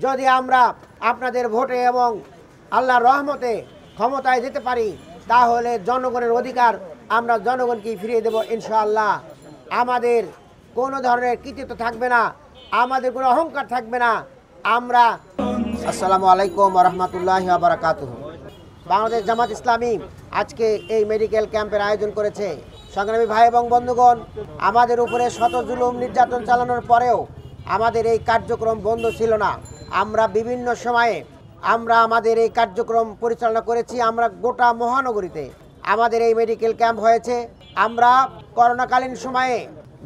যদি আমরা আপনাদের ভোটে এবং আল্লাহর রহমতে ক্ষমতায় যেতে পারি, তাহলে জনগণের অধিকার আমরা জনগণকে ফিরিয়ে দেব ইনশাআল্লাহ। আমাদের কোনো ধরনের কৃতিত্ব থাকবে না, আমাদের কোনো অহংকার থাকবে না। আমরা আসসালামু আলাইকুম ওয়া রাহমাতুল্লাহি ওয়া বারাকাতুহু। বাংলাদেশ জামাত ইসলামী আজকে এই মেডিকেল ক্যাম্পের আয়োজন করেছে। সংগ্রামী ভাই এবং বন্ধুগণ, আমাদের উপরে শত জুলুম নির্যাতন চালানোর পরেও আমাদের এই কার্যক্রম বন্ধ ছিল না। আমরা বিভিন্ন সময়ে আমাদের এই কার্যক্রম পরিচালনা করেছি। আমরা গোটা মহানগরীতে আমাদের এই মেডিকেল ক্যাম্প হয়েছে। আমরা করোনাকালীন সময়ে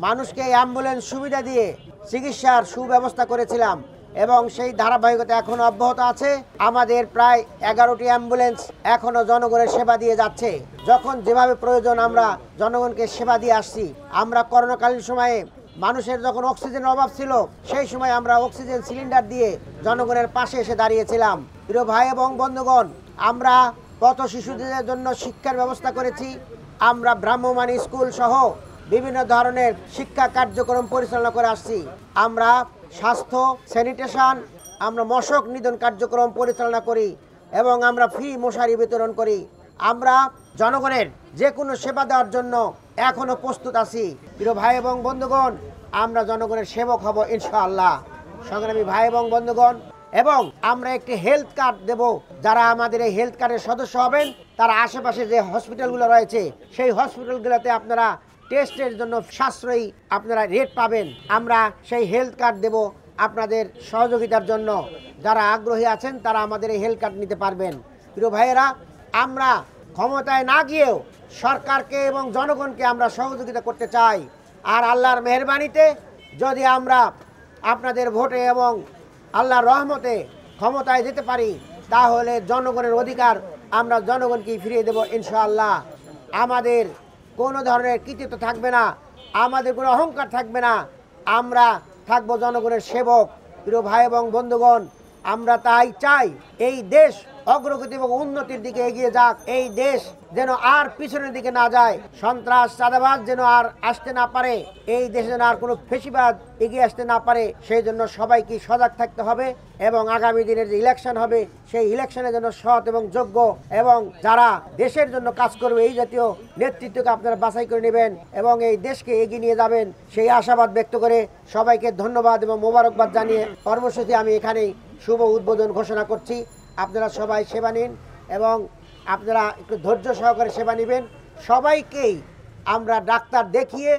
মানুষকে অ্যাম্বুলেন্স সুবিধা দিয়ে চিকিৎসার সুব্যবস্থা করেছিলাম এবং সেই ধারাবাহিকতা এখনো অব্যাহত আছে। আমাদের প্রায় 11টি অ্যাম্বুলেন্স এখনো জনগণের সেবা দিয়ে যাচ্ছে। যখন যেভাবে প্রয়োজন আমরা জনগণকে সেবা দিয়ে আসছি। আমরা করোনাকালীন সময়ে মানুষের যখন অক্সিজেনের অভাব ছিল, সেই সময় আমরা অক্সিজেন সিলিন্ডার দিয়ে জনগণের পাশে এসে দাঁড়িয়েছিলাম। প্রিয় ভাই এবং বন্ধুগণ, আমরা পথ শিশুদের জন্য শিক্ষার ব্যবস্থা করেছি। আমরা ব্রাহ্মমাণী স্কুল সহ বিভিন্ন ধরনের শিক্ষা কার্যক্রম পরিচালনা করে আসছি। আমরা স্বাস্থ্য, স্যানিটেশন, আমরা মশক নিধন কার্যক্রম পরিচালনা করি এবং আমরা ফ্রি মশারি বিতরণ করি। আমরা জনগণের যে কোনো সেবা দেওয়ার জন্য এখনো প্রস্তুত আছি। প্রিয় ভাই এবং বন্ধুগণ, আমরা জনগণের সেবক হব ইনশাআল্লাহ। সংগ্রামী ভাই এবং বন্ধুগণ, এবং আমরা একটি হেলথ কার্ড দেব। যারা আমাদের এই হেলথ কার্ডের সদস্য হবেন, তারা আশেপাশে যে হসপিটালগুলো রয়েছে, সেই হসপিটালগুলোতে আপনারা টেস্টের জন্য সাশ্রয়ী আপনারা রেট পাবেন। আমরা সেই হেলথ কার্ড দেব আপনাদের সহযোগিতার জন্য। যারা আগ্রহী আছেন তারা আমাদের এই হেলথ কার্ড নিতে পারবেন। প্রিয় ভাইয়েরা, আমরা ক্ষমতায় না গিয়েও সরকারকে এবং জনগণকে আমরা সহযোগিতা করতে চাই। আর আল্লাহর মেহেরবানিতে যদি আমরা আপনাদের ভোটে এবং আল্লাহর রহমতে ক্ষমতায় যেতে পারি, তাহলে জনগণের অধিকার আমরা জনগণকে ফিরিয়ে দেব ইনশাআল্লাহ। আমাদের কোনো ধরনের কৃতিত্ব থাকবে না, আমাদের কোনো অহংকার থাকবে না। আমরা থাকবো জনগণের সেবক। প্রিয় ভাই এবং বন্ধুগণ, আমরা তাই চাই এই দেশ অগ্রগতি এবং উন্নতির দিকে এগিয়ে যাক। এই দেশ যেন আর পিছনের দিকে না যায়। সন্ত্রাস, চাঁদাবাজ যেন আর আসতে না পারে। এই দেশে যেন আর কোনো ফেসিবাদ এগিয়ে আসতে না পারে। সেই জন্য সবাইকে সজাগ থাকতে হবে এবং আগামী দিনের যে ইলেকশন হবে, সেই ইলেকশনে যেন সৎ এবং যোগ্য এবং যারা দেশের জন্য কাজ করবে এই জাতীয় নেতৃত্বকে আপনারা বাছাই করে নেবেন এবং এই দেশকে এগিয়ে নিয়ে যাবেন, সেই আশাবাদ ব্যক্ত করে সবাইকে ধন্যবাদ এবং মোবারকবাদ জানিয়ে কর্মসূচি আমি এখানেই শুভ উদ্বোধন ঘোষণা করছি। আপনারা সবাই সেবা নিন এবং আপনারা একটু ধৈর্য সহকারে সেবা নেবেন। সবাইকেই আমরা ডাক্তার দেখিয়ে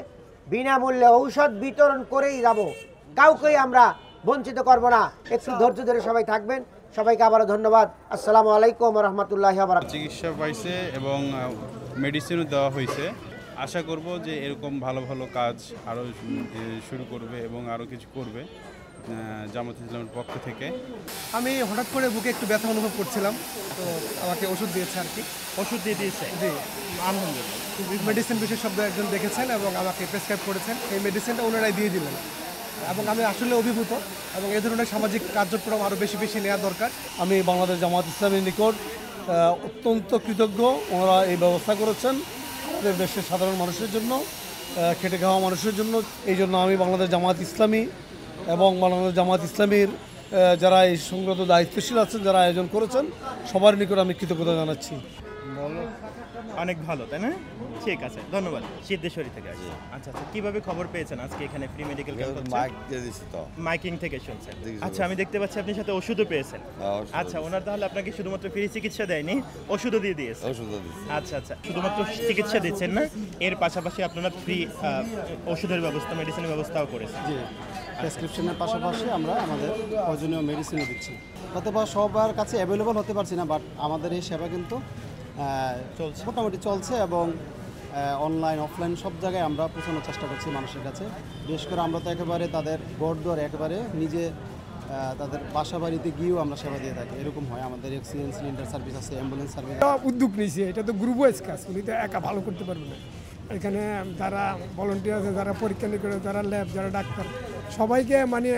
বিনামূল্যে ঔষধ বিতরণ করেই যাব, কাউকেই আমরা বঞ্চিত করব না। একটু ধৈর্য ধরে সবাই থাকবেন। সবাইকে আবারও ধন্যবাদ। আসসালামু আলাইকুম ওয়া রাহমাতুল্লাহি ওয়া বারাকাতুহু। চিকিৎসা পাইছে এবং মেডিসিনও দেওয়া হয়েছে। আশা করব যে এরকম ভালো ভালো কাজ আরও শুরু করবে এবং আরও কিছু করবে জামাত ইসলামের পক্ষ থেকে। আমি হঠাৎ করে বুকে একটু ব্যথা অনুভব করছিলাম, তো আমাকে ওষুধ দিয়েছে আর কি। ওষুধ দিয়ে দিয়েছে? জি, আলহামদুলিল্লাহ। মেডিসিন বিশেষজ্ঞ একজন দেখেছেন এবং আমাকে প্রেসক্রাইব করেছেন। এই মেডিসিনটা ওনারাই দিয়ে দিলেন এবং আমি আসলে অভিভূত এবং এই ধরনের সামাজিক কার্যক্রম আরও বেশি বেশি নেওয়া দরকার। আমি বাংলাদেশ জামাত ইসলামীর নিকট অত্যন্ত কৃতজ্ঞ। ওনারা এই ব্যবস্থা করেছেন আমাদের দেশের সাধারণ মানুষের জন্য, খেটে খাওয়া মানুষের জন্য। এই জন্য আমি বাংলাদেশ জামাত ইসলামী এবং বাংলাদেশ জামাত ইসলামীর যারা এই সংক্রান্ত দায়িত্বশীল আছেন, যারা আয়োজন করেছেন, সবার নিকট আমি কৃতজ্ঞতা জানাচ্ছি। অনেক ভালো, তাই না? ঠিক আছে, ধন্যবাদ। সিদ্ধেশ্বরী থেকে আসছি। আচ্ছা আচ্ছা, কিভাবে খবর পেয়েছেন আজকে এখানে ফ্রি মেডিকেল ক্যাম্প হচ্ছে? মাইক দিয়ে দিছি তো। মাইকিং থেকে শুনছেন। আচ্ছা, আমি দেখতে পাচ্ছি আপনি সাথে ওষুধও পেয়েছেন। আচ্ছা, ওনার তাহলে আপনাকে শুধুমাত্র ফ্রি চিকিৎসা দেয়নি, ওষুধও দিয়ে দিয়েছে। ওষুধও দিছি। আচ্ছা আচ্ছা, শুধুমাত্র চিকিৎসা দিচ্ছেন না, এর পাশাপাশি আপনারা ফ্রি ওষুধের ব্যবস্থা, মেডিসিনের ব্যবস্থাও করেছেন। জি, প্রেসক্রিপশনের পাশাপাশি আমরা আমাদের প্রয়োজনীয় মেডিসিনও দিচ্ছি। হয়তো বা সবার কাছে অ্যাভেলেবল হতে পারছি না, বাট আমাদের এই সেবা কিন্তু চলছে, মোটামুটি চলছে এবং অনলাইন অফলাইন সব জায়গায় আমরা পৌঁছানোর চেষ্টা করছি মানুষের কাছে। বিশেষ করে আমরা তো একেবারে তাদের ঘরদুয়ারে একেবারে নিজে তাদের বাসা বাড়িতে গিয়েও আমরা সেবা দিয়ে থাকি। এরকম হয়, আমাদের অক্সিজেন সিলিন্ডার সার্ভিস আছে, অ্যাম্বুলেন্স সার্ভিস। উদ্যোগ নিয়েছে, এটা তো গ্রুপ ওয়াইজ কাজ, উনি তো একা ভালো করতে পারবে না। এখানে যারা ভলান্টিয়ার আছে, যারা পরীক্ষা নিরীক্ষা, যারা ল্যাব, যারা ডাক্তার, সবাইকে মানে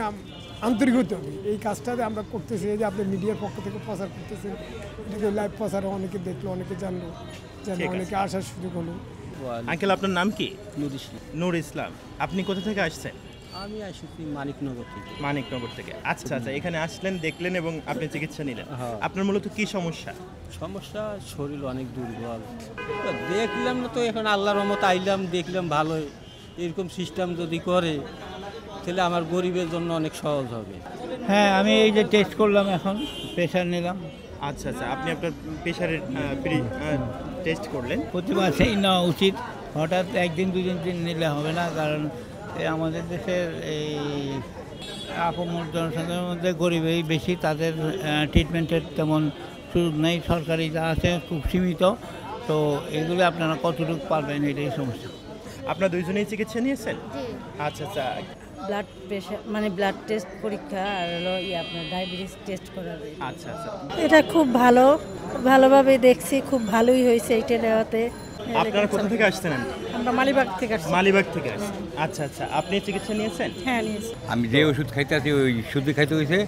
আন্তরিক হতে হবে। এই কাজটাতে আমরা করতেছি, এই যে আপনি মিডিয়ার পক্ষ থেকে প্রচার করতেছেন, এটাকে লাইভ প্রচারে অনেকে দেখলো, অনেকে জানলো, অনেকে আসার সুযোগ হলো। আঙ্কেল, আপনার নাম কি? নূর ইসলাম। আপনি কোথা থেকে আসছেন? আমি আসছি মানিকনগর থেকে। মানিকনগর থেকে। আচ্ছা আচ্ছা, এখানে আসলেন, দেখলেন এবং আপনি চিকিৎসা নিলেন। হ্যাঁ। আপনার মূলত কি সমস্যা? সমস্যা শরীর অনেক দুর্বল, দেখলাম না তো, এখন আল্লাহর রহমতে আইলাম, দেখলাম ভালো। এরকম সিস্টেম যদি করে তাহলে আমার গরিবের জন্য অনেক সহজ হবে। হ্যাঁ, আমি এই যে টেস্ট করলাম, এখন প্রেশার নিলাম। আচ্ছা আচ্ছা, আপনি আপনার প্রেশারের টেস্ট করলেন। প্রতি মাসেই নেওয়া উচিত, হঠাৎ একদিন দুদিন নিলে হবে না, কারণ আমাদের দেশের এই আপমর জনসাধারণের মধ্যে গরিবেই বেশি, তাদের ট্রিটমেন্টের তেমন সুযোগ নেই, সরকারি যা আছে খুব সীমিত। তো এগুলো আপনারা কতটুকু পারবেন, এটাই সমস্যা। আপনার দুইজনেই চিকিৎসা নিয়েছেন? আচ্ছা আচ্ছা, ব্লাড প্রেশার মানে ব্লাড টেস্ট পরীক্ষা আর হলো আপনার ডায়াবেটিস টেস্ট করার। আচ্ছা আচ্ছা, এটা খুব ভালো, ভালোভাবে দেখছি, খুব ভালোই হয়েছে এটা নেওয়াতে। আপনারা কোথা থেকে আসছেন? আমরা মালিবাগ থেকে আসছি। মালিবাগ থেকে আসছেন। আচ্ছা আচ্ছা, আপনি চিকিৎসা নিয়েছেন? হ্যাঁ নিয়েছি। আমি যে ওষুধ খাইতে আছি ওই ওষুধই খাইতে হয়েছে,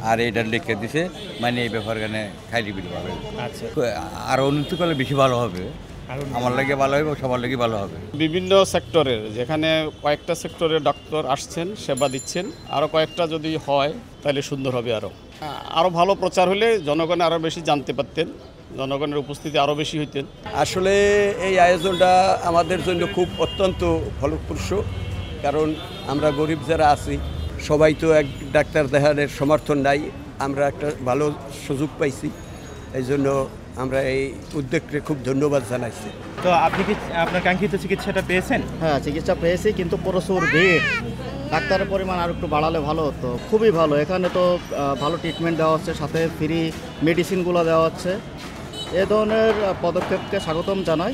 আর এটা লিখে দিছে, মানে এই ব্যাপার এখানে খাই দিবি পাবে। আচ্ছা, আর উন্নতি করলে বেশি ভালো হবে, আমার লাগে ভালো হবে, সবার লাগে ভালো হবে। বিভিন্ন সেক্টরের, যেখানে কয়েকটা সেক্টরের ডাক্তার আসছেন, সেবা দিচ্ছেন, আরও কয়েকটা যদি হয় তাহলে সুন্দর হবে। আরও ভালো প্রচার হলে জনগণ আরও বেশি জানতে পারতেন, জনগণের উপস্থিতি আরও বেশি হইতেন। আসলে এই আয়োজনটা আমাদের জন্য খুব অত্যন্ত ফলপ্রসূ, কারণ আমরা গরিব যারা আছি সবাই তো এক ডাক্তার দেখানোর সমর্থন নাই, আমরা একটা ভালো সুযোগ পাইছি, এই জন্য আমরা এই উদ্যোগকে খুব ধন্যবাদ জানাইছি। তো আপনি কি আপনার কাঙ্ক্ষিত চিকিৎসাটা পেয়েছেন? হ্যাঁ, চিকিৎসা পেয়েছি, কিন্তু প্রচুর ভিড়, ডাক্তারের পরিমাণ আর একটু বাড়ালে ভালো হতো। খুবই ভালো, এখানে তো ভালো ট্রিটমেন্ট দেওয়া হচ্ছে, সাথে ফ্রি মেডিসিনগুলো দেওয়া হচ্ছে। এ ধরনের পদক্ষেপকে স্বাগতম জানাই।